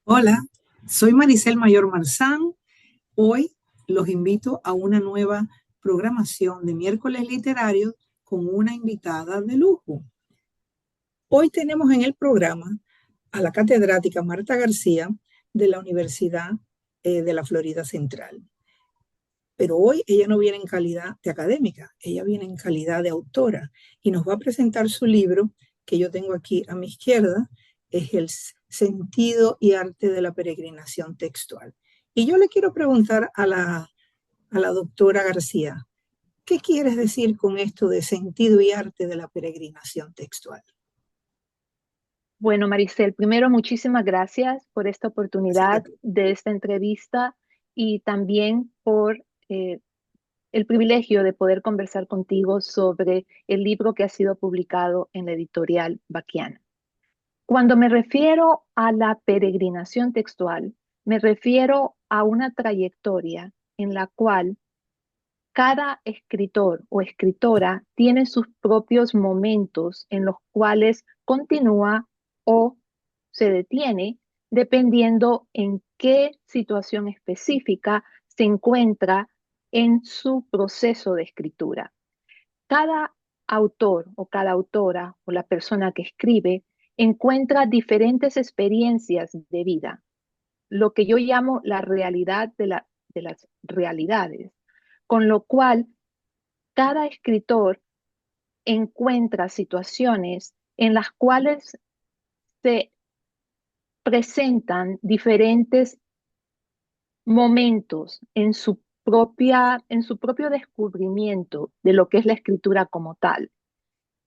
Hola, soy Maricel Mayor Marzán. Hoy los invito a una nueva programación de miércoles literarios con una invitada de lujo. Hoy tenemos en el programa a la catedrática Marta García de la Universidad de la Florida Central. Pero hoy ella no viene en calidad de académica, ella viene en calidad de autora y nos va a presentar su libro que yo tengo aquí a mi izquierda, es El sentido y arte de la peregrinación textual. Y yo le quiero preguntar a la doctora García, ¿qué quieres decir con esto de sentido y arte de la peregrinación textual? Bueno, Maricel, primero muchísimas gracias por esta Gracias a oportunidad ti. de esta entrevista y también por el privilegio de poder conversar contigo sobre el libro que ha sido publicado en la editorial Baquiana. Cuando me refiero a la peregrinación textual, me refiero a una trayectoria en la cual cada escritor o escritora tiene sus propios momentos en los cuales continúa o se detiene, dependiendo en qué situación específica se encuentra en su proceso de escritura. Cada autor o cada autora o la persona que escribe encuentra diferentes experiencias de vida, lo que yo llamo la realidad de las realidades, con lo cual cada escritor encuentra situaciones en las cuales se presentan diferentes momentos en su propio descubrimiento de lo que es la escritura como tal.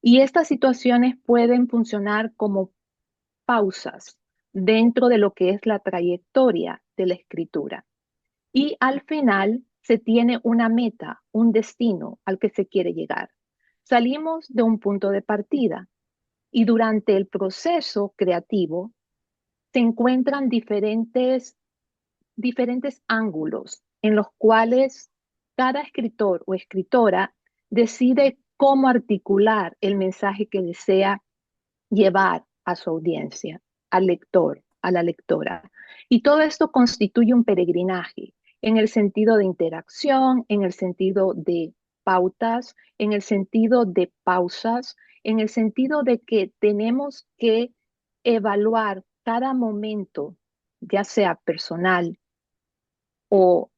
Y estas situaciones pueden funcionar como pausas dentro de lo que es la trayectoria de la escritura. Y al final se tiene una meta, un destino al que se quiere llegar. Salimos de un punto de partida y durante el proceso creativo se encuentran diferentes ángulos en los cuales cada escritor o escritora decide cómo articular el mensaje que desea llevar a su audiencia, al lector, a la lectora. Y todo esto constituye un peregrinaje en el sentido de interacción, en el sentido de pautas, en el sentido de pausas, en el sentido de que tenemos que evaluar cada momento, ya sea personal o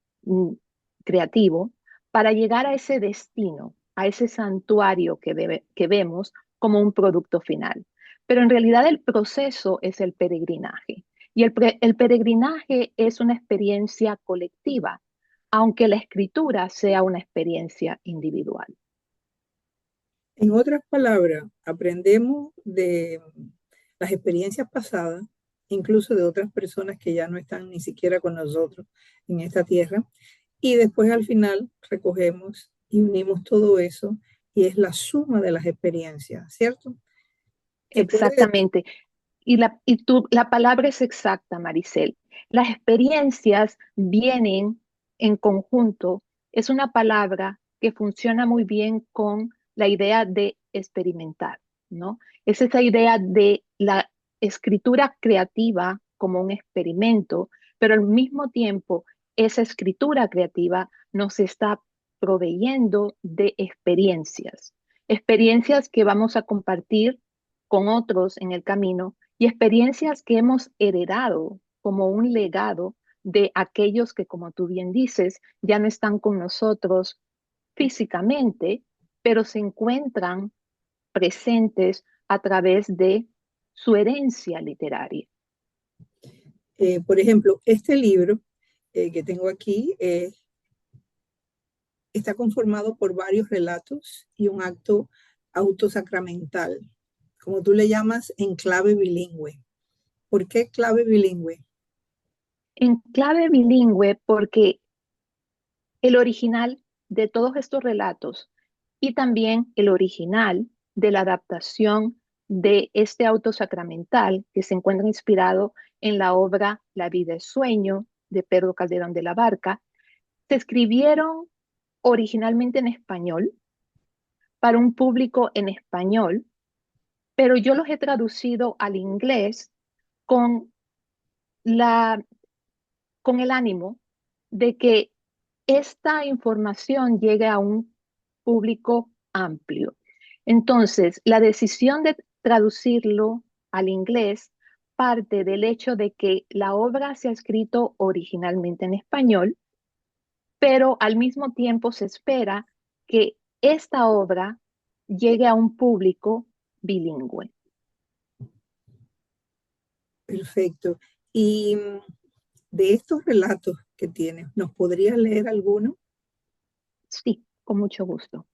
creativo, para llegar a ese destino, a ese santuario que vemos como un producto final. Pero en realidad el proceso es el peregrinaje. Y el peregrinaje es una experiencia colectiva, aunque la escritura sea una experiencia individual. En otras palabras, aprendemos de las experiencias pasadas, incluso de otras personas que ya no están ni siquiera con nosotros en esta tierra, y después al final recogemos y unimos todo eso y es la suma de las experiencias, ¿cierto? Se puede decir, Exactamente. La palabra es exacta, Maricel. Las experiencias vienen en conjunto. Es una palabra que funciona muy bien con la idea de experimentar, ¿no? Es esa idea de la escritura creativa como un experimento, pero al mismo tiempo esa escritura creativa nos está proveyendo de experiencias, experiencias que vamos a compartir con otros en el camino y experiencias que hemos heredado como un legado de aquellos que, como tú bien dices, ya no están con nosotros físicamente, pero se encuentran presentes a través de su herencia literaria. por ejemplo, este libro que tengo aquí está conformado por varios relatos y un acto autosacramental, como tú le llamas, en clave bilingüe. ¿Por qué clave bilingüe? En clave bilingüe porque El original de todos estos relatos y también el original de la adaptación de este auto sacramental que se encuentra inspirado en la obra La vida es sueño de Pedro Calderón de la Barca, se escribieron originalmente en español para un público en español, pero yo los he traducido al inglés con la con el ánimo de que esta información llegue a un público amplio. Entonces, la decisión de traducirlo al inglés parte del hecho de que la obra se ha escrito originalmente en español, pero al mismo tiempo se espera que esta obra llegue a un público bilingüe. Perfecto. Y de estos relatos que tienes, ¿nos podrías leer alguno? Sí, con mucho gusto.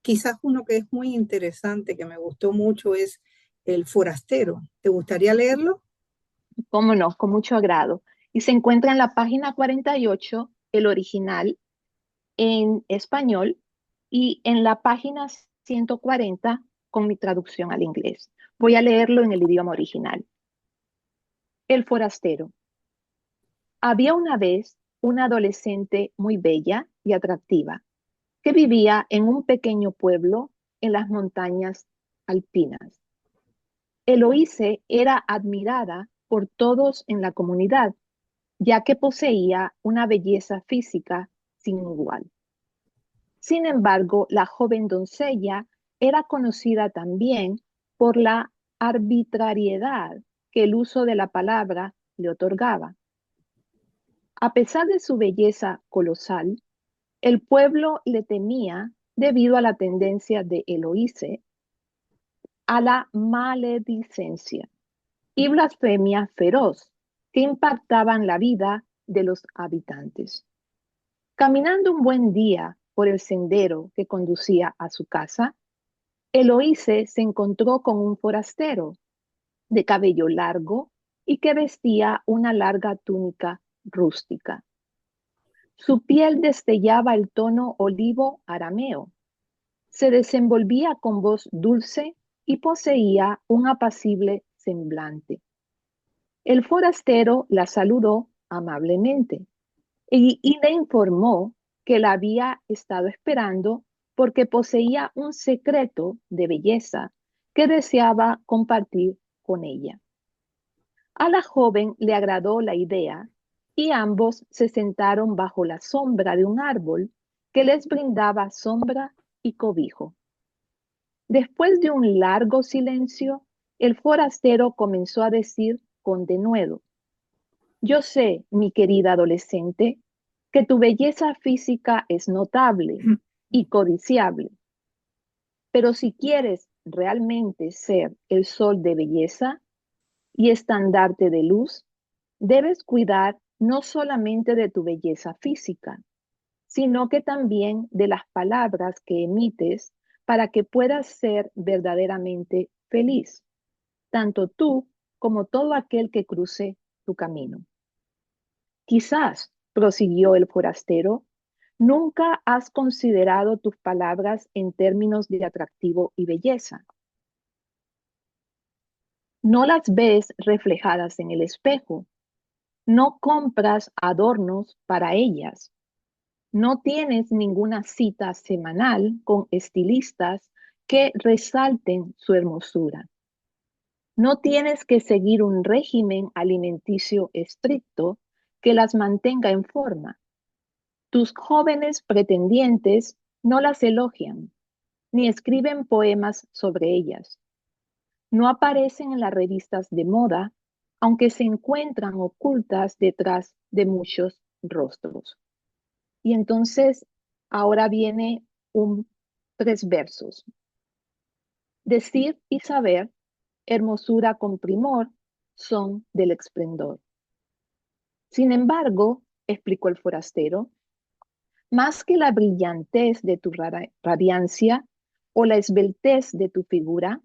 Quizás uno que es muy interesante, que me gustó mucho, es El Forastero. ¿Te gustaría leerlo? Cómo no, con mucho agrado. Y se encuentra en la página 48, el original en español, y en la página 140 con mi traducción al inglés. Voy a leerlo en el idioma original. El forastero. Había una vez una adolescente muy bella y atractiva que vivía en un pequeño pueblo en las montañas alpinas. Eloíse era admirada por todos en la comunidad, ya que poseía una belleza física sin igual. Sin embargo, la joven doncella era conocida también por la arbitrariedad que el uso de la palabra le otorgaba. A pesar de su belleza colosal, el pueblo le temía debido a la tendencia de Eloíse a la maledicencia y blasfemia feroz que impactaban la vida de los habitantes. Caminando un buen día por el sendero que conducía a su casa, Eloíse se encontró con un forastero de cabello largo y que vestía una larga túnica rústica. Su piel destellaba el tono olivo arameo, se desenvolvía con voz dulce y poseía un apacible semblante. El forastero la saludó amablemente y le informó que la había estado esperando porque poseía un secreto de belleza que deseaba compartir con ella. A la joven le agradó la idea y ambos se sentaron bajo la sombra de un árbol que les brindaba sombra y cobijo. Después de un largo silencio, el forastero comenzó a decir con denuedo: yo sé, mi querida adolescente, que tu belleza física es notable y codiciable, pero si quieres realmente ser el sol de belleza y estandarte de luz, debes cuidar no solamente de tu belleza física, sino que también de las palabras que emites para que puedas ser verdaderamente feliz, tanto tú como todo aquel que cruce tu camino. Quizás, prosiguió el forastero, nunca has considerado tus palabras en términos de atractivo y belleza. No las ves reflejadas en el espejo. No compras adornos para ellas. No tienes ninguna cita semanal con estilistas que resalten su hermosura. No tienes que seguir un régimen alimenticio estricto que las mantenga en forma. Tus jóvenes pretendientes no las elogian, ni escriben poemas sobre ellas. No aparecen en las revistas de moda, aunque se encuentran ocultas detrás de muchos rostros. Y entonces, ahora viene tres versos. Decir y saber, hermosura con primor, son del esplendor. Sin embargo, explicó el forastero, más que la brillantez de tu radiancia o la esbeltez de tu figura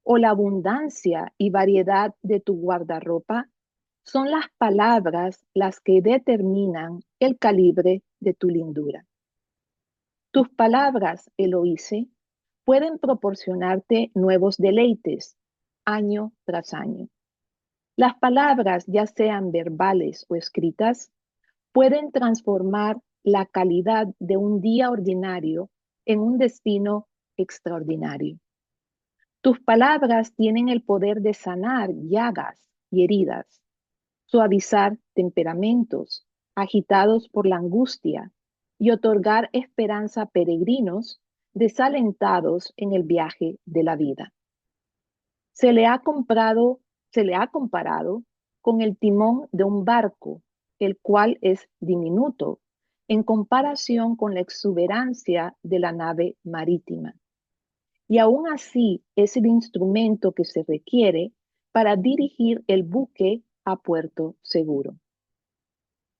o la abundancia y variedad de tu guardarropa, Son las palabras las que determinan el calibre de tu lindura. Tus palabras, Eloíse, pueden proporcionarte nuevos deleites año tras año. Las palabras, ya sean verbales o escritas, pueden transformar la calidad de un día ordinario en un destino extraordinario. Tus palabras tienen el poder de sanar llagas y heridas, suavizar temperamentos agitados por la angustia y otorgar esperanza a peregrinos desalentados en el viaje de la vida. Se le ha comparado con el timón de un barco, el cual es diminuto en comparación con la exuberancia de la nave marítima. Y aún así es el instrumento que se requiere para dirigir el buque a puerto seguro.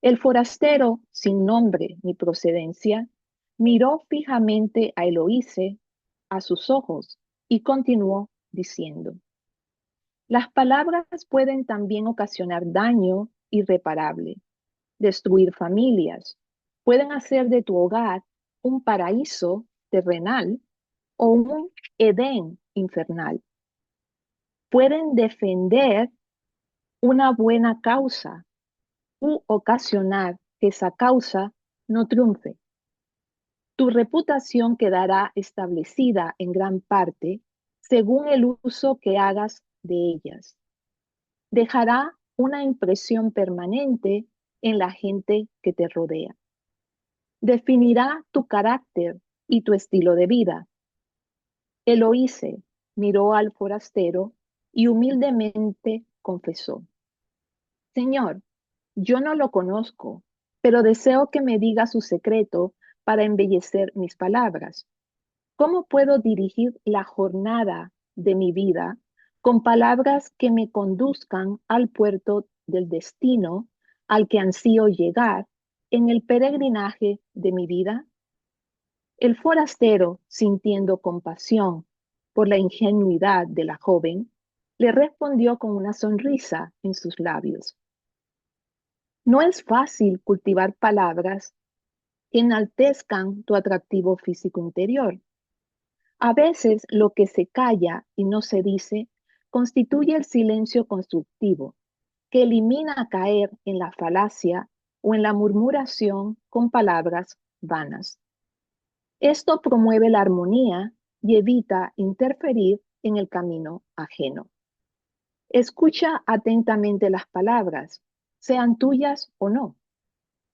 El forastero, sin nombre ni procedencia, miró fijamente a Eloíse, a sus ojos, y continuó diciendo: las palabras pueden también ocasionar daño irreparable, destruir familias, pueden hacer de tu hogar un paraíso terrenal o un Edén infernal. Pueden defender una buena causa u ocasionar que esa causa no triunfe. Tu reputación quedará establecida en gran parte según el uso que hagas de ellas. Dejará una impresión permanente en la gente que te rodea. Definirá tu carácter y tu estilo de vida. Eloíse miró al forastero y humildemente confesó: Señor, yo no lo conozco, pero deseo que me diga su secreto para embellecer mis palabras. ¿Cómo puedo dirigir la jornada de mi vida con palabras que me conduzcan al puerto del destino al que ansío llegar en el peregrinaje de mi vida? El forastero, sintiendo compasión por la ingenuidad de la joven, le respondió con una sonrisa en sus labios: no es fácil cultivar palabras que enaltezcan tu atractivo físico interior. A veces lo que se calla y no se dice constituye el silencio constructivo, que elimina caer en la falacia o en la murmuración con palabras vanas. Esto promueve la armonía y evita interferir en el camino ajeno. Escucha atentamente las palabras, sean tuyas o no.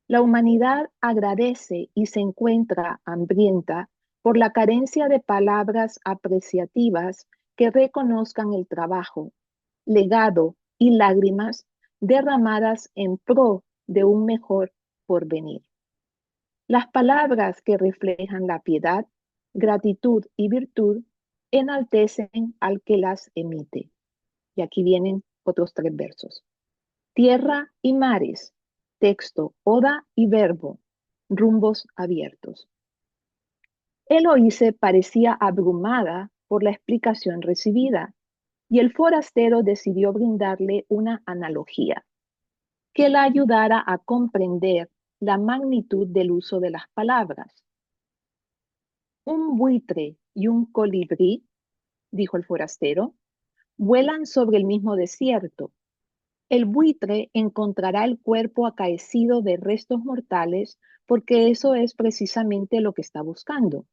La humanidad agradece y se encuentra hambrienta por la carencia de palabras apreciativas que reconozcan el trabajo, legado y lágrimas derramadas en pro de un mejor porvenir. Las palabras que reflejan la piedad, gratitud y virtud enaltecen al que las emite. Y aquí vienen otros 3 versos. Tierra y mares, texto, oda y verbo, rumbos abiertos. Eloíse parecía abrumada por la explicación recibida y el forastero decidió brindarle una analogía que la ayudara a comprender la magnitud del uso de las palabras. Un buitre y un colibrí, dijo el forastero, vuelan sobre el mismo desierto. El buitre encontrará el cuerpo acaecido de restos mortales porque eso es precisamente lo que está buscando.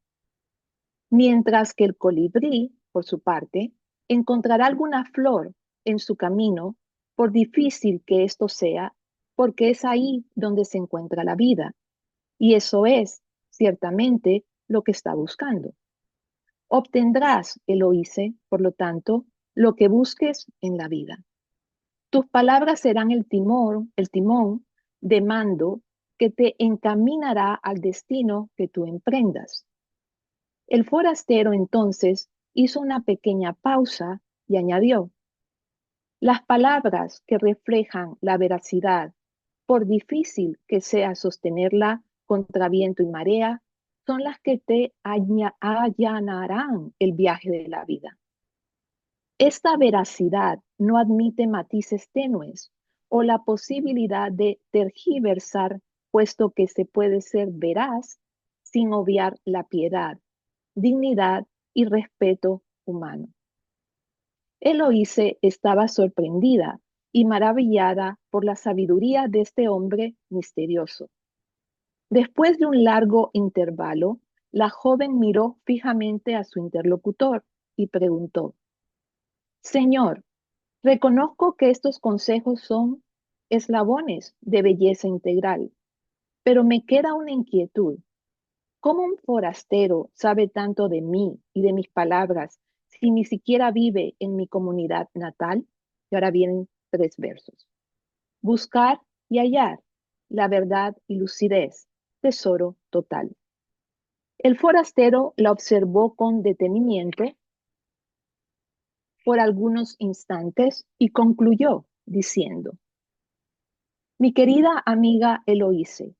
Mientras que el colibrí, por su parte, encontrará alguna flor en su camino, por difícil que esto sea, porque es ahí donde se encuentra la vida. Y eso es, ciertamente, lo que está buscando. Obtendrás, Eloíse, por lo tanto, lo que busques en la vida. Tus palabras serán el timón de mando que te encaminará al destino que tú emprendas. El forastero entonces hizo una pequeña pausa y añadió: las palabras que reflejan la veracidad, por difícil que sea sostenerla contra viento y marea, son las que te allanarán el viaje de la vida. Esta veracidad no admite matices tenues o la posibilidad de tergiversar, puesto que se puede ser veraz sin obviar la piedad, dignidad y respeto humano. Eloíse estaba sorprendida y maravillada por la sabiduría de este hombre misterioso. Después de un largo intervalo, la joven miró fijamente a su interlocutor y preguntó: Señor, reconozco que estos consejos son eslabones de belleza integral, pero me queda una inquietud. ¿Cómo un forastero sabe tanto de mí y de mis palabras si ni siquiera vive en mi comunidad natal? Y ahora vienen 3 versos. Buscar y hallar la verdad y lucidez, tesoro total. El forastero la observó con detenimiento por algunos instantes y concluyó diciendo: Mi querida amiga Eloíse,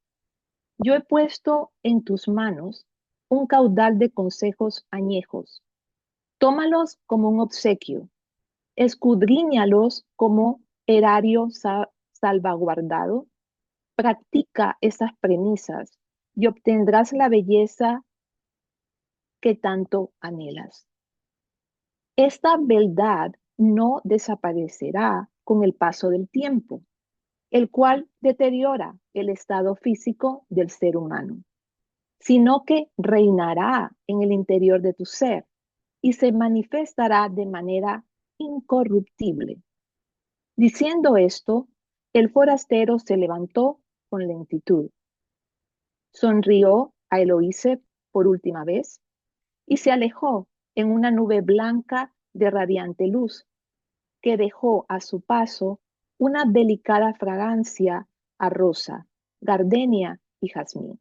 yo he puesto en tus manos un caudal de consejos añejos. Tómalos como un obsequio, escudriñalos como erario salvaguardado, practica esas premisas y obtendrás la belleza que tanto anhelas. Esta beldad no desaparecerá con el paso del tiempo, el cual deteriora el estado físico del ser humano, sino que reinará en el interior de tu ser y se manifestará de manera incorruptible. Diciendo esto, el forastero se levantó con lentitud, sonrió a Eloíse por última vez y se alejó en una nube blanca de radiante luz que dejó a su paso una delicada fragancia a rosa, gardenia y jazmín.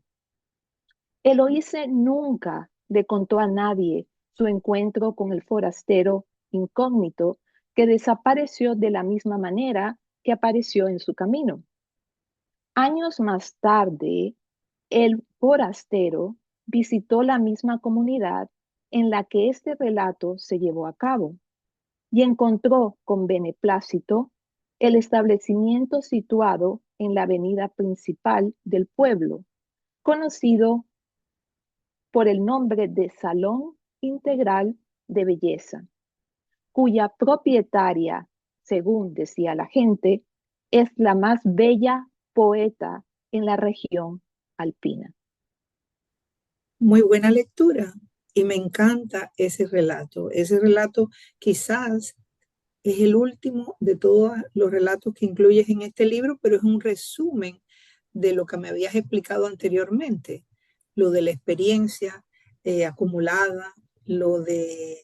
Eloíse nunca le contó a nadie su encuentro con el forastero incógnito que desapareció de la misma manera que apareció en su camino. Años más tarde, el forastero visitó la misma comunidad en la que este relato se llevó a cabo y encontró con beneplácito el establecimiento situado en la avenida principal del pueblo, conocido por el nombre de Salón Integral de Belleza, cuya propietaria, según decía la gente, es la más bella poeta en la región alpina. Muy buena lectura y me encanta ese relato. Ese relato quizás es el último de todos los relatos que incluyes en este libro, pero es un resumen de lo que me habías explicado anteriormente, lo de la experiencia acumulada, lo de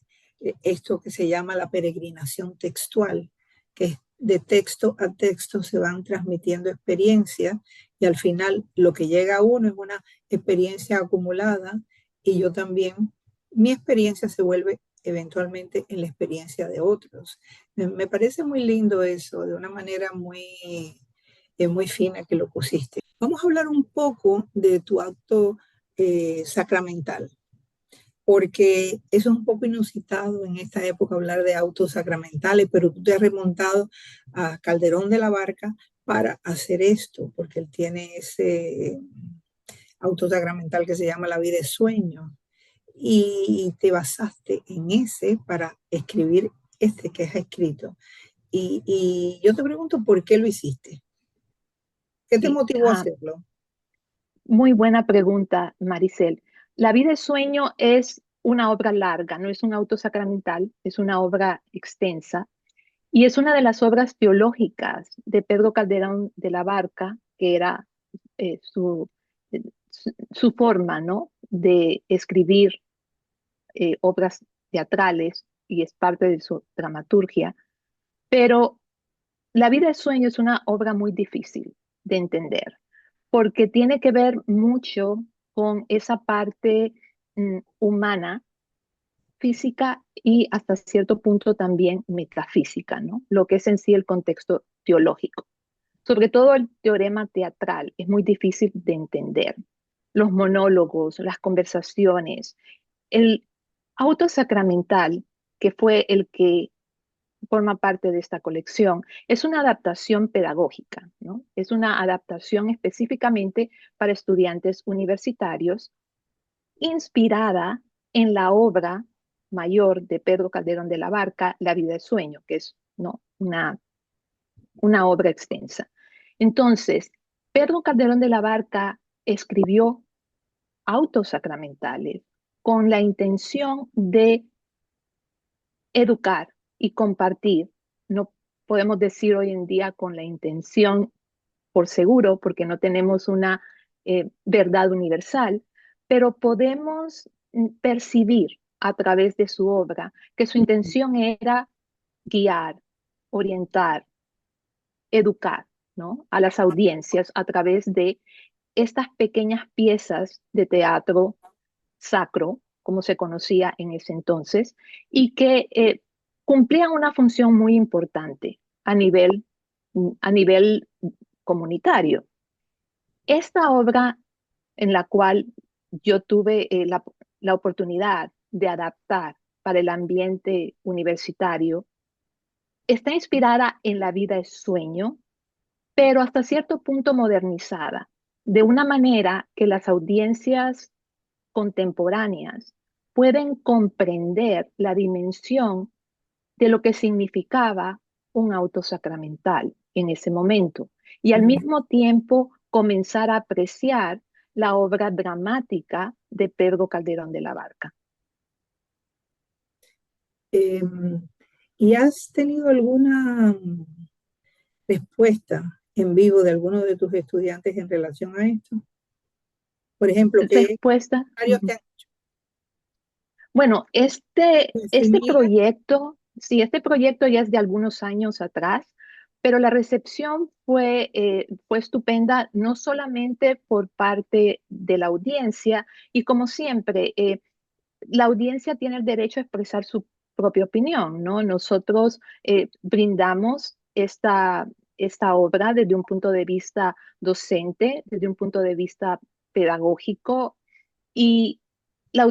esto que se llama la peregrinación textual, que es de texto a texto se van transmitiendo experiencias y al final lo que llega a uno es una experiencia acumulada y yo también, mi experiencia se vuelve eventualmente en la experiencia de otros. Me parece muy lindo eso, de una manera muy fina que lo pusiste. Vamos a hablar un poco de tu acto sacramental, porque eso es un poco inusitado en esta época hablar de autos sacramentales, pero tú te has remontado a Calderón de la Barca para hacer esto, porque él tiene ese auto sacramental que se llama La vida es sueño, y te basaste en ese para escribir este que has escrito. Y yo te pregunto, ¿por qué lo hiciste? ¿Qué te Sí, motivó a hacerlo? muy buena pregunta, Maricel. La vida de sueño es una obra larga, no es un auto sacramental, es una obra extensa y es una de las obras teológicas de Pedro Calderón de la Barca, que era eh, su, su forma, ¿no?, de escribir obras teatrales y es parte de su dramaturgia. Pero La vida de sueño es una obra muy difícil de entender porque tiene que ver mucho con esa parte humana, física y hasta cierto punto también metafísica, ¿no? Lo que es en sí el contexto teológico. Sobre todo el teorema teatral es muy difícil de entender. Los monólogos, las conversaciones, el auto sacramental, que fue el que forma parte de esta colección, es una adaptación pedagógica, ¿no? Es una adaptación específicamente para estudiantes universitarios, inspirada en la obra mayor de Pedro Calderón de la Barca, La vida es sueño, que es, ¿no?, una obra extensa. Entonces, Pedro Calderón de la Barca escribió autos sacramentales con la intención de educar y compartir. No podemos decir hoy en día con la intención, por seguro, porque no tenemos una verdad universal, pero podemos percibir a través de su obra que su intención era guiar, orientar, educar, ¿no?, a las audiencias a través de estas pequeñas piezas de teatro sacro, como se conocía en ese entonces, y que cumplían una función muy importante a nivel comunitario. Esta obra en la cual yo tuve la oportunidad de adaptar para el ambiente universitario está inspirada en La vida es sueño, pero hasta cierto punto modernizada, de una manera que las audiencias contemporáneas pueden comprender la dimensión de lo que significaba un auto sacramental en ese momento y al mismo tiempo comenzar a apreciar la obra dramática de Pedro Calderón de la Barca. ¿Y has tenido alguna respuesta en vivo de alguno de tus estudiantes en relación a esto? Por ejemplo, ¿qué Respuesta. comentarios te han Bueno, este similar? proyecto, sí, este proyecto ya es de algunos años atrás, pero la recepción fue estupenda, no solamente por parte de la audiencia, y como siempre, la audiencia tiene el derecho a expresar su propia opinión, ¿no? Nosotros brindamos esta obra desde un punto de vista docente, desde un punto de vista pedagógico, y la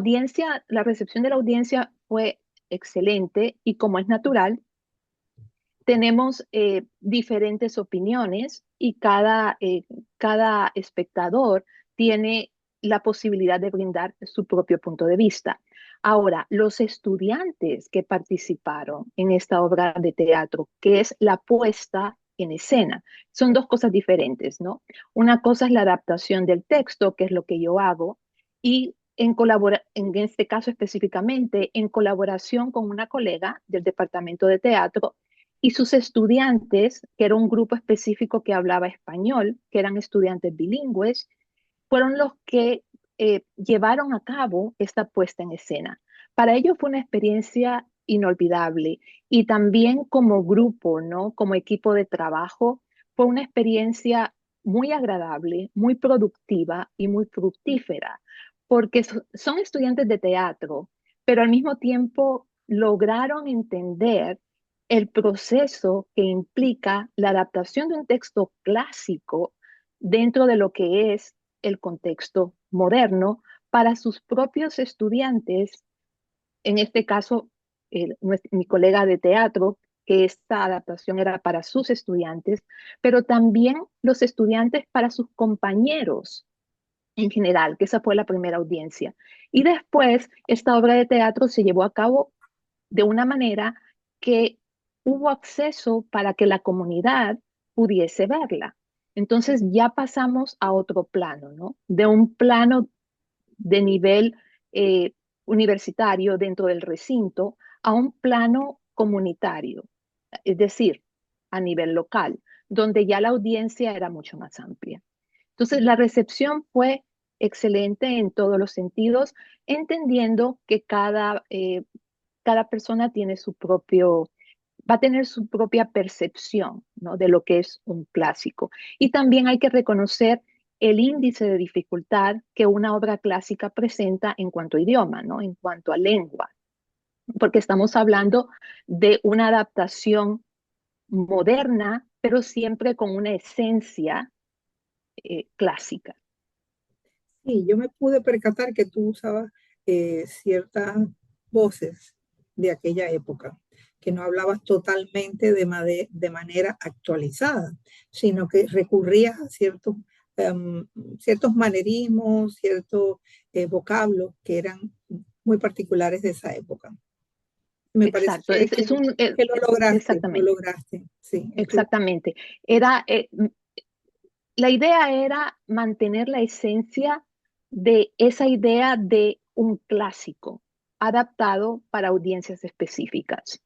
recepción de la audiencia fue excelente y como es natural, tenemos diferentes opiniones y cada espectador tiene la posibilidad de brindar su propio punto de vista. Ahora, los estudiantes que participaron en esta obra de teatro, que es la puesta en escena, son dos cosas diferentes, ¿no? Una cosa es la adaptación del texto, que es lo que yo hago, y en este caso específicamente, en colaboración con una colega del departamento de teatro, y sus estudiantes, que era un grupo específico que hablaba español, que eran estudiantes bilingües, fueron los que llevaron a cabo esta puesta en escena. Para ellos fue una experiencia inolvidable y también como grupo, ¿no?, como equipo de trabajo, fue una experiencia muy agradable, muy productiva y muy fructífera, porque son estudiantes de teatro, pero al mismo tiempo lograron entender el proceso que implica la adaptación de un texto clásico dentro de lo que es el contexto moderno para sus propios estudiantes, en este caso, mi colega de teatro, que esta adaptación era para sus estudiantes, pero también los estudiantes para sus compañeros en general, que esa fue la primera audiencia. Y después, esta obra de teatro se llevó a cabo de una manera que hubo acceso para que la comunidad pudiese verla. Entonces ya pasamos a otro plano, ¿no? De un plano de nivel eh, universitario dentro del recinto a un plano comunitario, es decir, a nivel local, donde ya la audiencia era mucho más amplia. Entonces la recepción fue excelente en todos los sentidos, entendiendo que cada persona tiene va a tener su propia percepción, ¿no?, de lo que es un clásico. Y también hay que reconocer el índice de dificultad que una obra clásica presenta en cuanto a idioma, ¿no?, en cuanto a lengua, porque estamos hablando de una adaptación moderna, pero siempre con una esencia clásica. Sí, yo me pude percatar que tú usabas ciertas voces de aquella época que no hablabas totalmente de manera actualizada, sino que recurrías a ciertos manerismos, ciertos vocablos que eran muy particulares de esa época. Me parece Exacto, que lo exactamente, lograste, sí, en tu, exactamente. Era, la idea era mantener la esencia de esa idea de un clásico adaptado para audiencias específicas.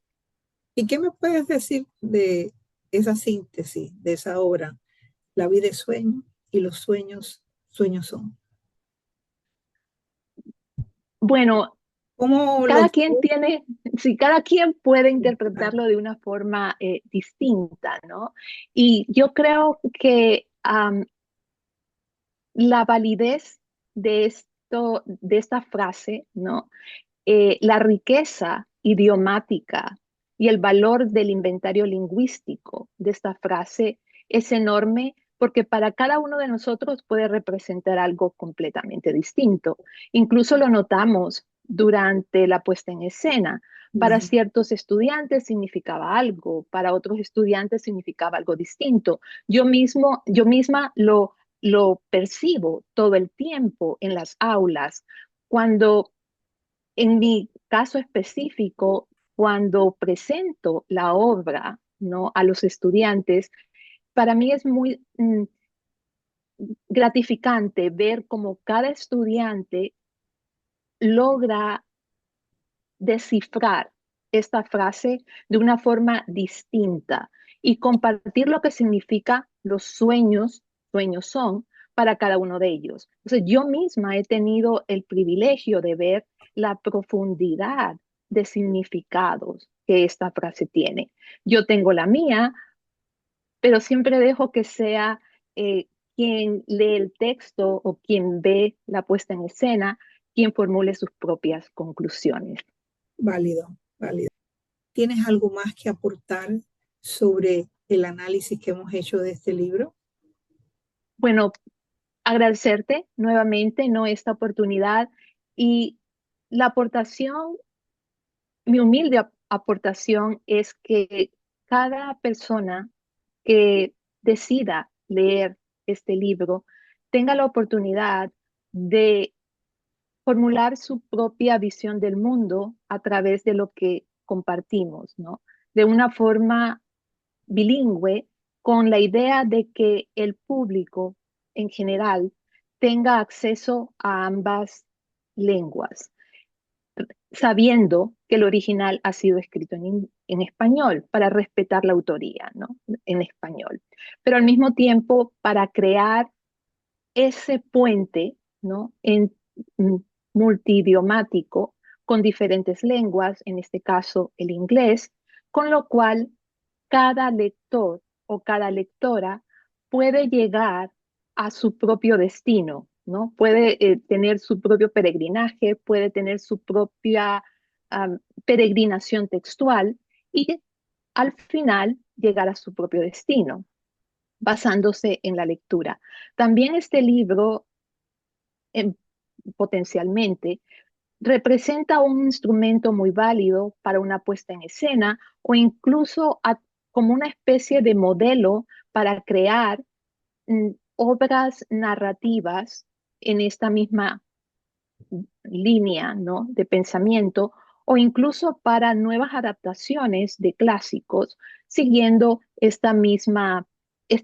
¿Y qué me puedes decir de esa síntesis, de esa obra? La vida es sueño y los sueños, sueños son. Bueno, ¿Cómo cada los... quien tiene, sí, cada quien puede interpretarlo de una forma distinta, ¿no? Y yo creo que la validez de esta frase, ¿no? La riqueza idiomática y el valor del inventario lingüístico de esta frase es enorme porque para cada uno de nosotros puede representar algo completamente distinto. Incluso lo notamos durante la puesta en escena. Para ciertos estudiantes significaba algo, para otros estudiantes significaba algo distinto. Yo misma lo percibo todo el tiempo en las aulas. Cuando en mi caso específico, cuando presento la obra, ¿no? A los estudiantes, para mí es muy gratificante ver cómo cada estudiante logra descifrar esta frase de una forma distinta y compartir lo que significa los sueños, sueños son, para cada uno de ellos. Entonces, yo misma he tenido el privilegio de ver la profundidad de significados que esta frase tiene. Yo tengo la mía, pero siempre dejo que sea eh, quien lee el texto o quien ve la puesta en escena, quien formule sus propias conclusiones. Válido, válido. ¿Tienes algo más que aportar sobre el análisis que hemos hecho de este libro? Bueno, agradecerte nuevamente, ¿no? Esta oportunidad y la aportación, mi humilde aportación es que cada persona que decida leer este libro tenga la oportunidad de formular su propia visión del mundo a través de lo que compartimos, ¿no? De una forma bilingüe, con la idea de que el público en general tenga acceso a ambas lenguas, sabiendo que el original ha sido escrito en español para respetar la autoría, ¿no? En español. Pero al mismo tiempo, para crear ese puente, ¿no? Mm, multidiomático con diferentes lenguas, en este caso el inglés, con lo cual cada lector o cada lectora puede llegar a su propio destino, ¿no? Puede tener su propio peregrinaje, puede tener su propia peregrinación textual y al final llegar a su propio destino, basándose en la lectura. También este libro, em, potencialmente, representa un instrumento muy válido para una puesta en escena o incluso como una especie de modelo para crear obras narrativas en esta misma línea, ¿no? De pensamiento o incluso para nuevas adaptaciones de clásicos siguiendo este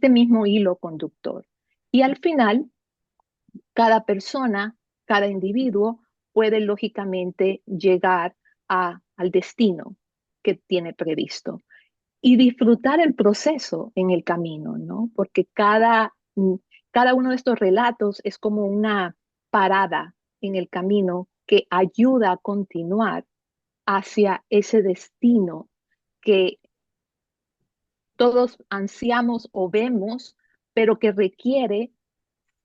mismo hilo conductor. Y al final, cada persona, cada individuo puede lógicamente llegar al destino que tiene previsto y disfrutar el proceso en el camino, ¿no? Porque cada uno de estos relatos es como una parada en el camino que ayuda a continuar hacia ese destino que todos ansiamos o vemos, pero que requiere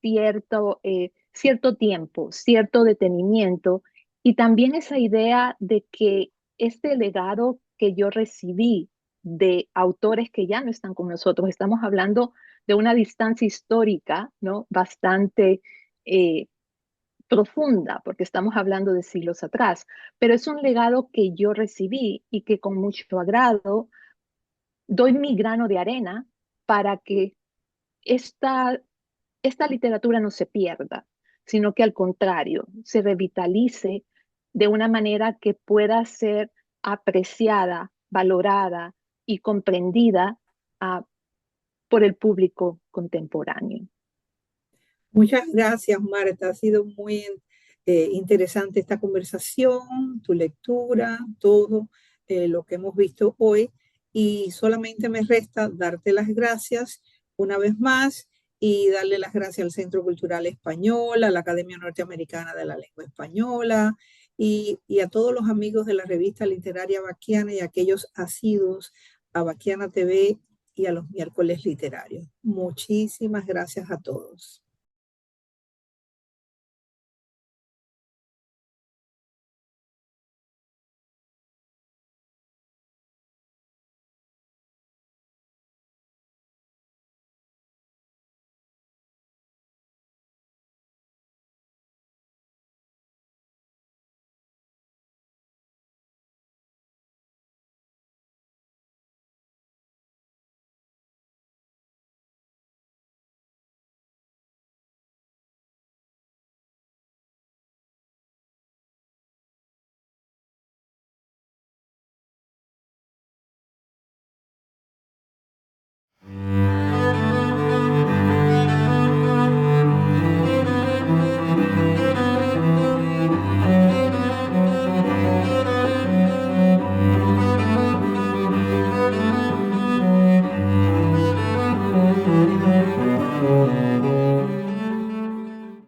cierto tiempo, cierto detenimiento y también esa idea de que este legado que yo recibí de autores que ya no están con nosotros, estamos hablando de una distancia histórica, ¿no? Bastante profunda, porque estamos hablando de siglos atrás, pero es un legado que yo recibí y que con mucho agrado doy mi grano de arena para que esta, esta literatura no se pierda, sino que al contrario, se revitalice de una manera que pueda ser apreciada, valorada y comprendida por el público contemporáneo. Muchas gracias, Marta. Ha sido muy interesante esta conversación, tu lectura, todo lo que hemos visto hoy. Y solamente me resta darte las gracias una vez más y darle las gracias al Centro Cultural Español, a la Academia Norteamericana de la Lengua Española y a todos los amigos de la revista literaria Baquiana y a aquellos asiduos a Baquiana TV y a los miércoles literarios. Muchísimas gracias a todos.